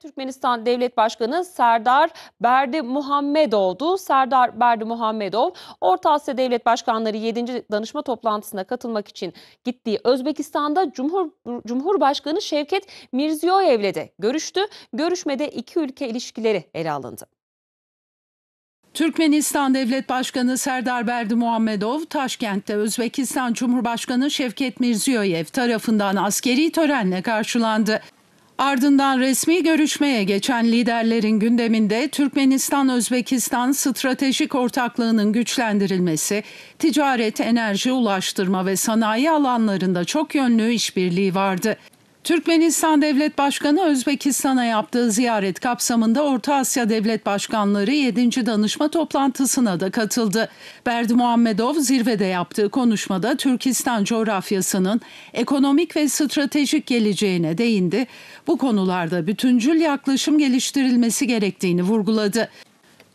Türkmenistan Devlet Başkanı Serdar Berdimuhamedov'du. Serdar Berdimuhamedov, Orta Asya Devlet Başkanları 7. danışma toplantısına katılmak için gittiği Özbekistan'da Cumhurbaşkanı Şevket Mirziyoyev'le de görüştü. Görüşmede iki ülke ilişkileri ele alındı. Türkmenistan Devlet Başkanı Serdar Berdimuhamedov, Taşkent'te Özbekistan Cumhurbaşkanı Şevket Mirziyoyev tarafından askeri törenle karşılandı. Ardından resmi görüşmeye geçen liderlerin gündeminde Türkmenistan-Özbekistan stratejik ortaklığının güçlendirilmesi, ticaret, enerji, ulaştırma ve sanayi alanlarında çok yönlü işbirliği vardı. Türkmenistan Devlet Başkanı Özbekistan'a yaptığı ziyaret kapsamında Orta Asya Devlet Başkanları 7. danışma toplantısına da katıldı. Berdimuhamedov zirvede yaptığı konuşmada Türkistan coğrafyasının ekonomik ve stratejik geleceğine değindi. Bu konularda bütüncül yaklaşım geliştirilmesi gerektiğini vurguladı.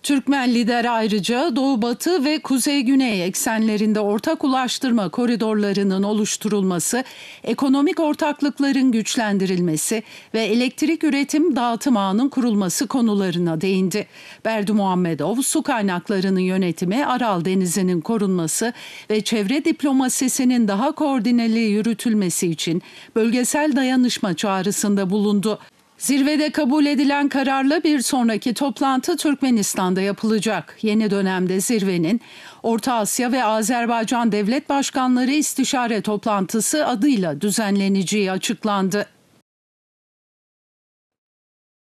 Türkmen lider ayrıca Doğu-Batı ve Kuzey-Güney eksenlerinde ortak ulaştırma koridorlarının oluşturulması, ekonomik ortaklıkların güçlendirilmesi ve elektrik üretim dağıtım ağının kurulması konularına değindi. Berdimuhamedov, su kaynaklarının yönetimi, Aral Denizi'nin korunması ve çevre diplomasisinin daha koordineli yürütülmesi için bölgesel dayanışma çağrısında bulundu. Zirvede kabul edilen kararla bir sonraki toplantı Türkmenistan'da yapılacak. Yeni dönemde zirvenin Orta Asya ve Azerbaycan Devlet Başkanları İstişare Toplantısı adıyla düzenleneceği açıklandı.